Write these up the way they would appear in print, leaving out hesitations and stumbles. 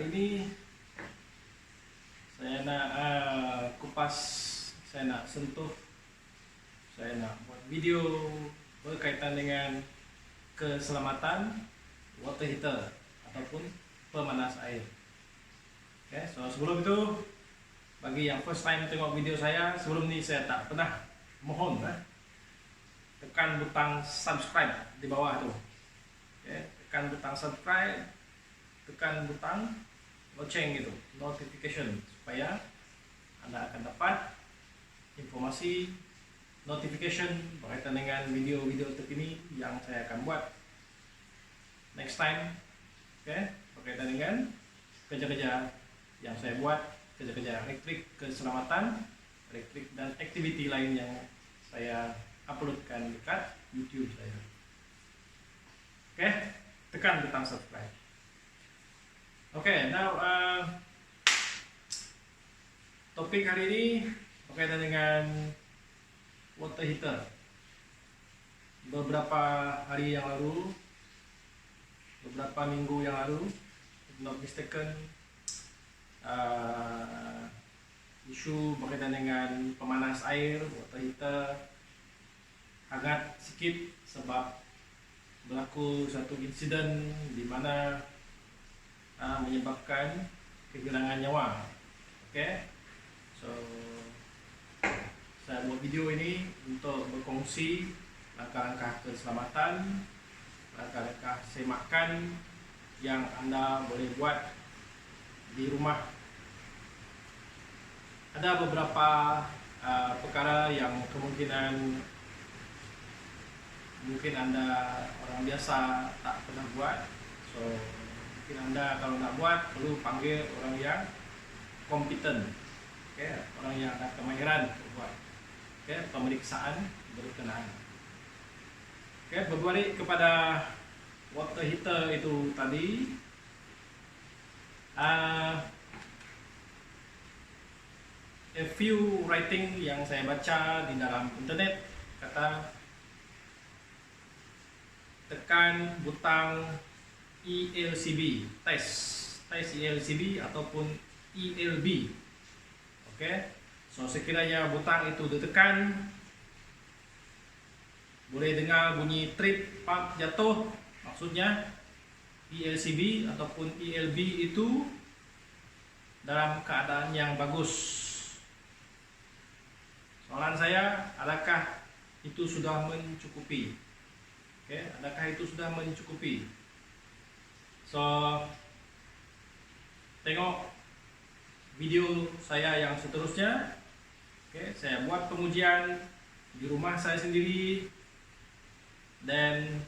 Hari ini saya nak kupas, saya nak sentuh, saya nak buat video berkaitan dengan keselamatan water heater ataupun pemanas air. Okay, so sebelum itu, bagi yang first time tengok video saya, sebelum ni saya tak pernah mohon tekan butang subscribe di bawah tu. Okay, tekan butang subscribe, tekan butang loceng gitu, notification, supaya Anda akan dapat informasi notification berkaitan dengan video-video terkini yang saya akan buat next time. Okay, berkaitan dengan kerja-kerja yang saya buat, kerja-kerja elektrik, keselamatan elektrik, dan aktiviti lain yang saya uploadkan dekat YouTube saya. Oke, tekan butang subscribe. Oke, now topik hari ini berkaitan dengan water heater. Beberapa hari yang lalu, beberapa minggu yang lalu, if not mistaken, isu berkaitan dengan pemanas air, water heater, hangat sikit sebab berlaku satu insiden di mana menyebabkan kehilangan nyawa. Okay, so saya buat video ini untuk berkongsi langkah-langkah keselamatan, langkah-langkah semakan yang Anda boleh buat di rumah. Ada beberapa perkara yang kemungkinan mungkin Anda orang biasa tak pernah buat. So mungkin Anda kalau nak buat perlu panggil orang yang kompeten, okay, orang yang ada kemahiran buat, okay, pemeriksaan berkenaan. Okay, berbalik kepada water heater itu tadi, a few writing yang saya baca di dalam internet kata tekan butang ELCB, tes ELCB ataupun ELB. Okay, so sekiranya butang itu ditekan, boleh dengar bunyi trip pump jatuh. Maksudnya ELCB ataupun ELB itu dalam keadaan yang bagus. Soalan saya, adakah itu sudah mencukupi? Okay, adakah itu sudah mencukupi? So, tengok video saya yang seterusnya. Okay, saya buat pengujian di rumah saya sendiri, dan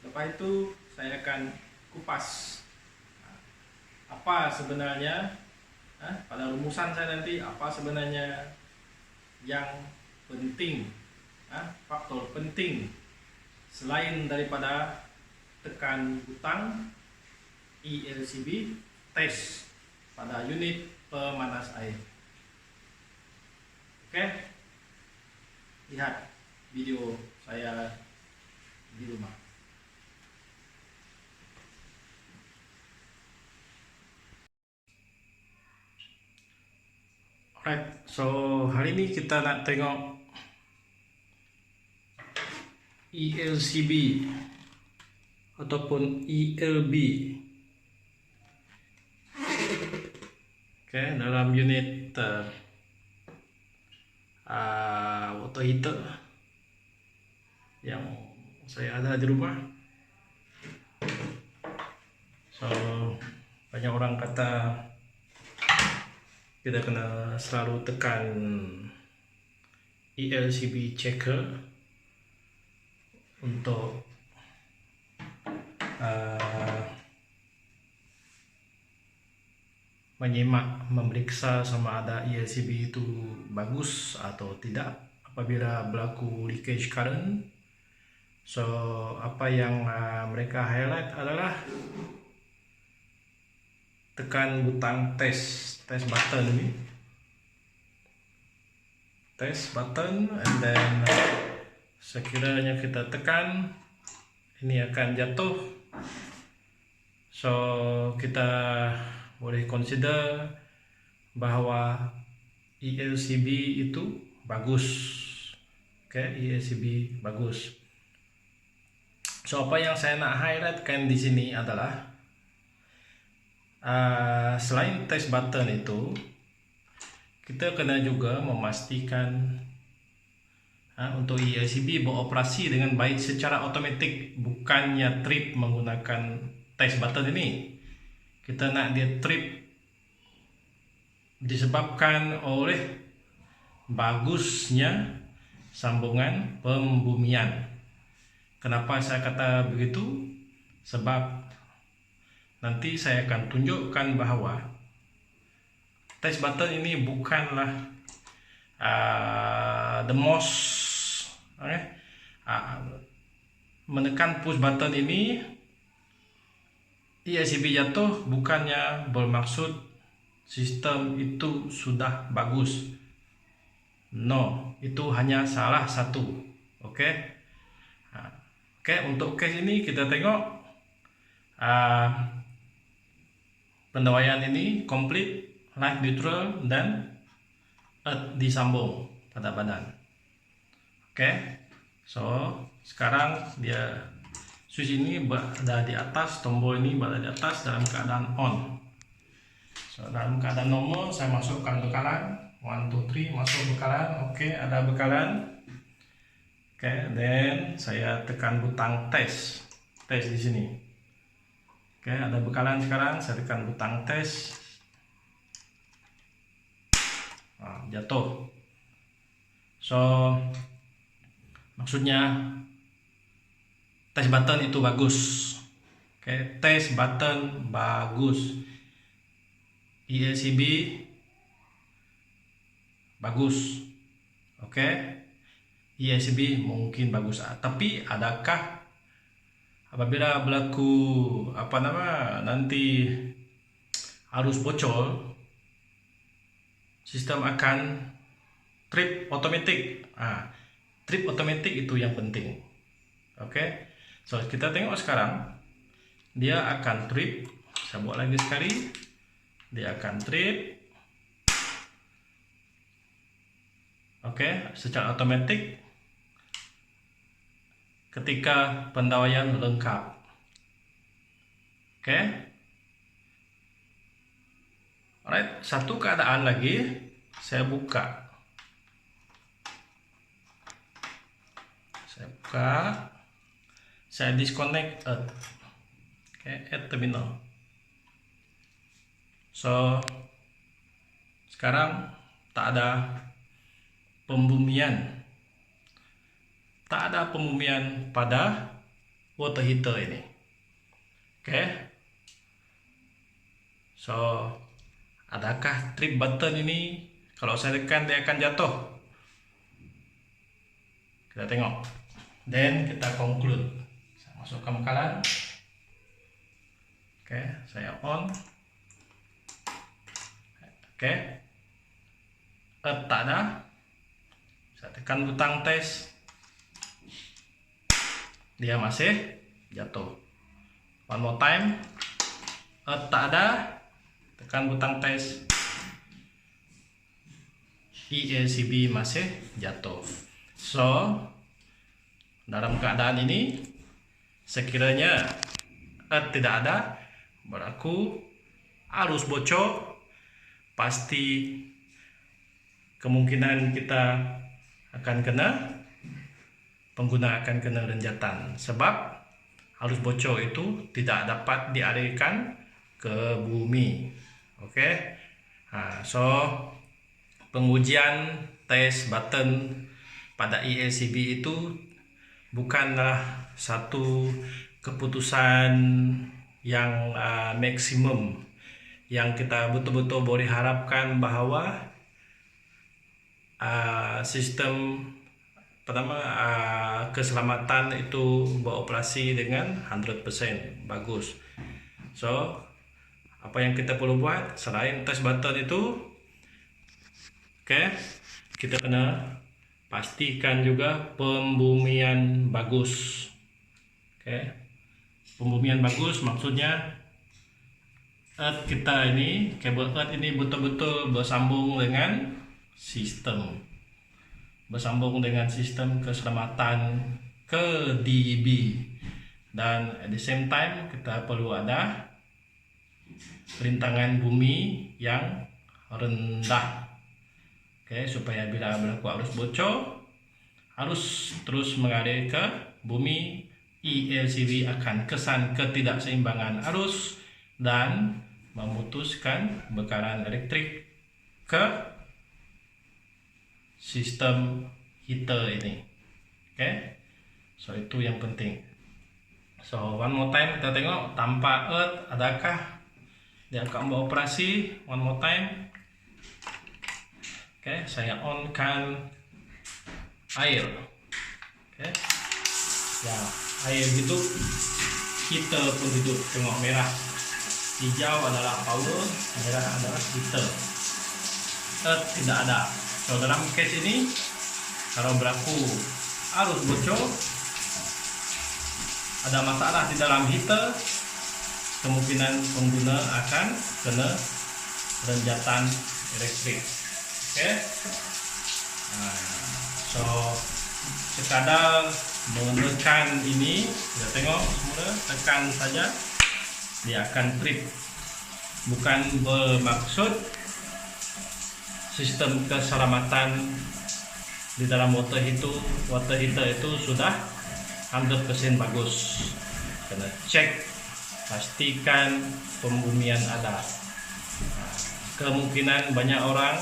lepas itu saya akan kupas apa sebenarnya, pada rumusan saya nanti, apa sebenarnya yang penting, faktor penting selain daripada tekan butang ELCB tes pada unit pemanas air. Oke, lihat video saya di rumah. Alright, so hari ini kita nak tengok ELCB ataupun ELB. Okay, dalam unit water heater yang saya ada di rumah. So banyak orang kata kita kena selalu tekan ELCB checker untuk menyimak, memeriksa sama ada ELCB itu bagus atau tidak apabila berlaku leakage current. So apa yang mereka highlight adalah tekan butang test button ini, test button, and then sekiranya kita tekan, ini akan jatuh. So kita boleh consider bahwa ELCB itu bagus. Oke, ELCB bagus. So apa yang saya nak highlightkan di sini adalah selain test button itu, kita kena juga memastikan untuk ELCB beroperasi dengan baik secara otomatik, bukannya trip menggunakan test button ini. Kita nak dia trip disebabkan oleh bagusnya sambungan pembumian. Kenapa saya kata begitu? Sebab nanti saya akan tunjukkan bahwa test button ini bukanlah the most menekan push button ini ELCB jatuh bukannya bermaksud sistem itu sudah bagus. No, itu hanya salah satu. Oke. Untuk case ini kita tengok pendawaian ini komplit, light neutral, dan earth disambung pada badan. So sekarang dia switch ini berada di atas, tombol ini berada di atas dalam keadaan on. So dalam keadaan normal saya masukkan bekalan, 1, 2, 3 masuk bekalan. Ada bekalan. Then saya tekan butang tes di sini. Ada bekalan sekarang, saya tekan butang tes. Jatuh. So maksudnya test button itu bagus. Test button bagus. ELCB bagus. ELCB mungkin bagus, tapi adakah apabila berlaku nanti arus bocor, sistem akan trip otomatis? Trip otomatis itu yang penting. So kita tengok sekarang dia akan trip. Saya buat lagi sekali, dia akan trip. Secara otomatis ketika pendawaian lengkap. Alright, satu keadaan lagi saya buka. Saya disconnect at terminal. So sekarang tak ada pembumian. Tak ada pembumian pada water heater ini. So adakah trip button ini kalau saya tekan dia akan jatuh? Kita tengok. Then kita conclude. Saya masukkan bekalan. Saya on. Tak ada. Saya tekan butang tes. Dia masih jatuh. One more time. Tak ada. Tekan butang tes. ELCB masih jatuh. So dalam keadaan ini, sekiranya tidak ada berlaku arus bocor, pasti kemungkinan kita akan pengguna akan kena renjatan, sebab arus bocor itu tidak dapat dialirkan ke bumi. So pengujian tes button pada ELCB itu bukanlah satu keputusan yang maksimum, yang kita betul-betul boleh harapkan bahwa sistem keselamatan itu beroperasi dengan 100% bagus. So apa yang kita perlu buat selain test button itu, kita kena pastikan juga pembumian bagus. Pembumian bagus maksudnya earth kita ini, kabel earth ini betul-betul bersambung dengan sistem keselamatan ke DEB, dan at the same time kita perlu ada rintangan bumi yang rendah, supaya bila berlaku arus bocor, arus terus mengalir ke bumi, ELCB akan kesan ketidakseimbangan arus dan memutuskan bekaran elektrik ke sistem heater ini. So itu yang penting. So one more time kita tengok tanpa earth adakah dia akan beroperasi. One more time. Saya on-kan air. Ya, air hidup, heater pun hidup. Tengok merah, hijau adalah power, merah adalah heater. Earth tidak ada. So dalam case ini, kalau berlaku arus bocor, ada masalah di dalam heater, kemungkinan pengguna akan kena renjatan elektrik. So sekadar menekan ini, kita tengok semula, tekan saja dia akan trip. Bukan bermaksud sistem keselamatan di dalam water heater itu sudah 100% bagus. Kena cek, pastikan pembumian ada. Kemungkinan banyak orang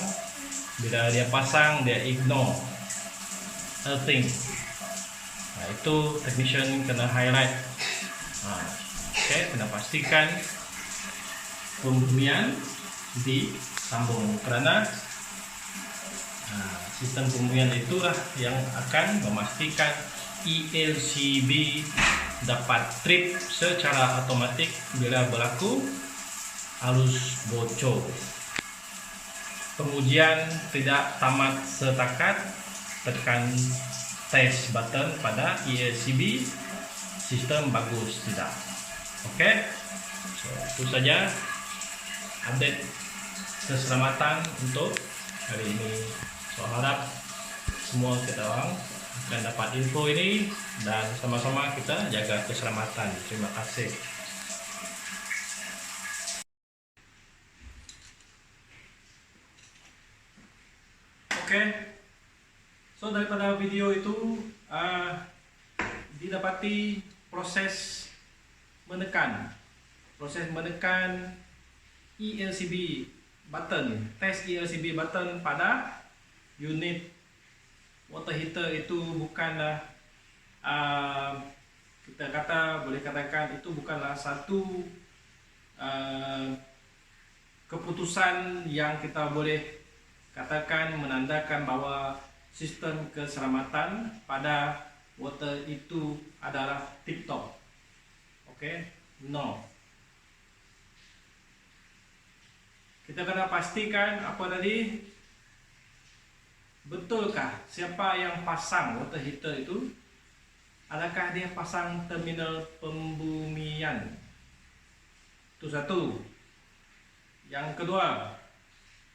bila dia pasang, dia ignore earthing. Itu technician kena highlight. Kena pastikan pembumian disambung, karena sistem pembumian itulah yang akan memastikan ELCB dapat trip secara otomatis bila berlaku arus bocor. Pengujian tidak tamat setakat tekan test button pada ELCB sistem bagus tidak. So itu saja update keselamatan untuk hari ini. So harap semua kita orang akan dapat info ini dan sama-sama kita jaga keselamatan. Terima kasih. So daripada video itu didapati proses menekan ELCB button, tes ELCB button pada unit water heater itu bukanlah boleh katakan itu bukanlah satu keputusan yang kita boleh katakan menandakan bahwa sistem keselamatan pada water itu adalah tip top. No. Kita kena pastikan apa tadi, betulkah siapa yang pasang water heater itu, adakah dia pasang terminal pembumian. Itu satu. Yang kedua,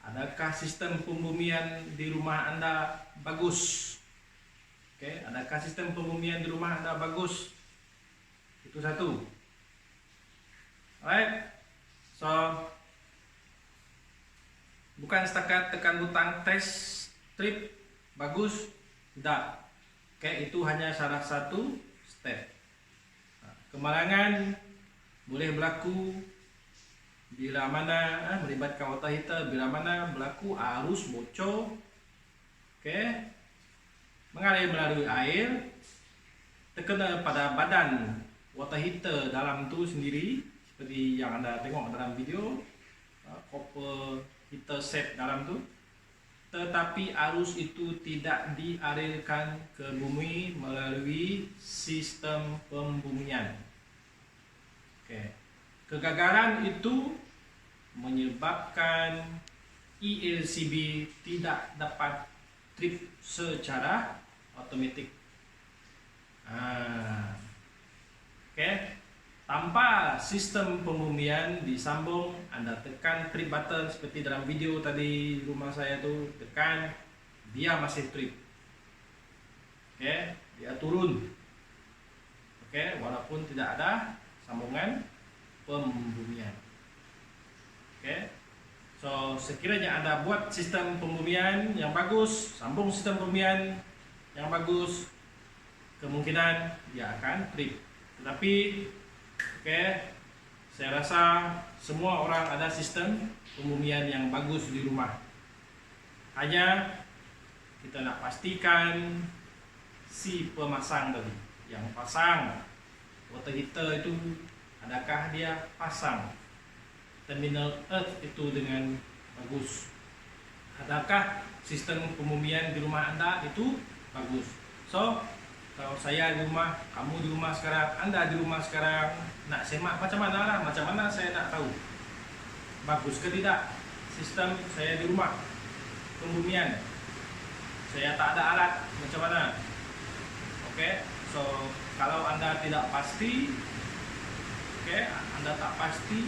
adakah sistem pembumian di rumah Anda bagus? Adakah sistem pembumian di rumah Anda bagus? Itu satu. Alright. So bukan setakat tekan butang tes trip bagus, tidak. Itu hanya salah satu step. Kemalangan boleh berlaku bila mana melibatkan water heater, bila mana berlaku arus bocor, mengalir melalui air, terkena pada badan water heater dalam tu sendiri, seperti yang anda tengok dalam video, copper heater set dalam tu, tetapi arus itu tidak dialirkan ke bumi melalui sistem pembumian. Kegagalan itu menyebabkan ELCB tidak dapat trip secara otomatik. Tanpa sistem pembumian disambung, Anda tekan trip button seperti dalam video tadi rumah saya tuh, tekan, dia masih trip. Oke, dia turun. Oke, walaupun tidak ada sambungan pembumian. Oke. So, sekiranya Anda buat sistem pembumian yang bagus, sambung sistem pembumian yang bagus, kemungkinan dia akan trip. Tetapi oke, saya rasa semua orang ada sistem pembumian yang bagus di rumah. Hanya kita nak pastikan si pemasang tadi, yang pasang water heater itu, adakah dia pasang terminal earth itu dengan bagus? Adakah sistem pembumian di rumah Anda itu bagus? So, kalau saya di rumah, kamu di rumah sekarang, Anda di rumah sekarang, nak semak macam mana lah, macam mana saya nak tahu bagus ke tidak sistem saya di rumah pembumian. Saya tak ada alat, macam mana? Oke, so kalau Anda tidak pasti, oke, Anda tak pasti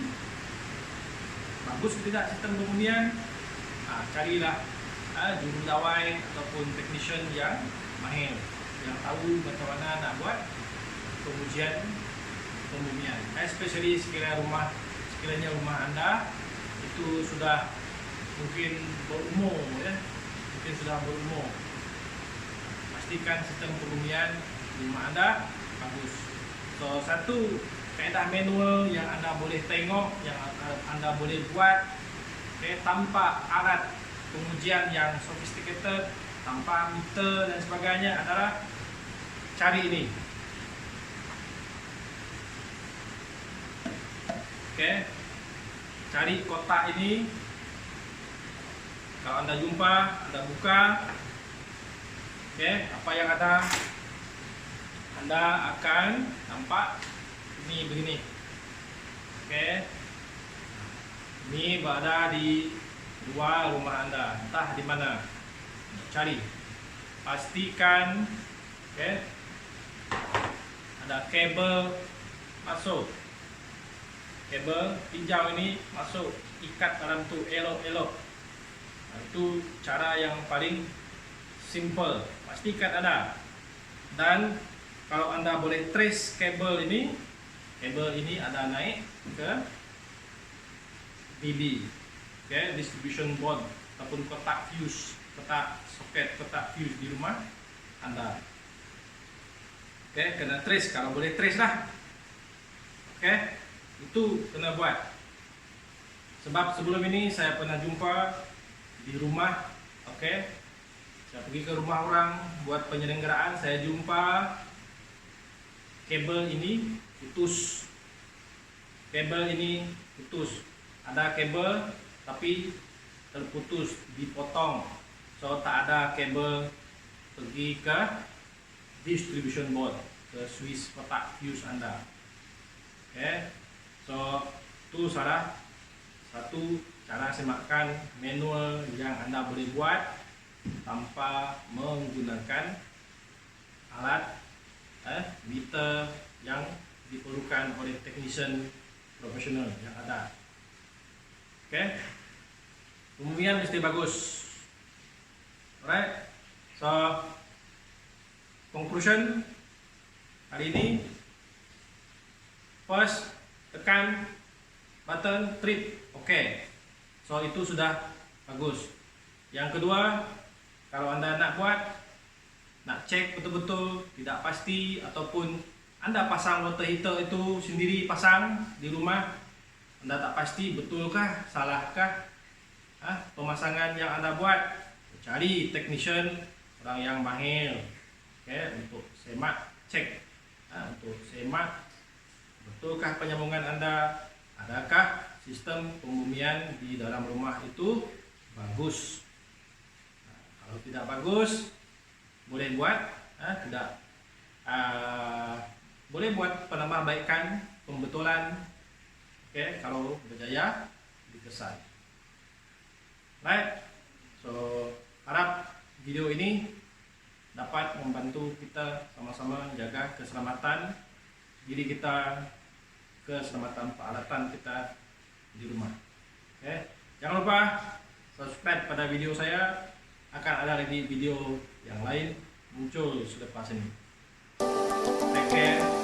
bagus ke tidak sistem pembumian, carilah juru dawai ataupun technician yang mahir, yang tahu macam mana nak buat pengujian pembumian. Especially sekiranya rumah Anda itu sudah mungkin berumur, ya, mungkin sudah berumur. Pastikan sistem pembumian di rumah Anda bagus. So, satu kaedah manual yang Anda boleh tengok, yang Anda boleh buat, tanpa alat pengujian yang sophisticated, tanpa meter dan sebagainya, adalah cari ini. Cari kotak ini. Kalau Anda jumpa, Anda buka. Apa yang ada? Anda akan nampak ini begini. Ini berada di luar rumah Anda, entah di mana. Cari, pastikan ada kabel masuk, kabel pinjau ini masuk, ikat dalam tu elok-elok. Itu cara yang paling simple, pastikan ada. Dan kalau Anda boleh trace kabel ini ada naik ke DB, distribution board ataupun kotak fuse, kotak soket, kotak fuse di rumah Anda. Kena trace, kalau boleh trace lah. Itu kena buat. Sebab sebelum ini saya pernah jumpa di rumah, saya pergi ke rumah orang buat penyelenggaraan, saya jumpa kabel ini putus. Kabel ini putus. Ada kabel tapi terputus, dipotong. So, tak ada kabel pergi ke distribution board, ke switch kotak fuse Anda. So, itu salah satu cara semakkan manual yang Anda boleh buat tanpa menggunakan alat meter yang diperlukan oleh technician profesional yang ada. Pembumian mesti bagus. Alright. So, conclusion hari ini, first, tekan button trip. So itu sudah bagus. Yang kedua, kalau Anda nak buat, nak cek betul-betul, tidak pasti, ataupun Anda pasang water heater itu sendiri pasang di rumah, Anda tak pasti betulkah, salahkah pemasangan yang Anda buat, cari technician, orang yang mahir, untuk semak, cek, untuk semak betulkah penyambungan Anda, adakah sistem pembumian di dalam rumah itu bagus. Kalau tidak bagus, boleh buat, boleh buat penambahbaikan, pembetulan. Kalau berjaya, dikesan. Right. So, harap video ini dapat membantu kita sama-sama jaga keselamatan diri kita keselamatan peralatan kita di rumah. Oke, jangan lupa subscribe pada video saya, akan ada lagi video yang lain muncul selepas ini. Take care.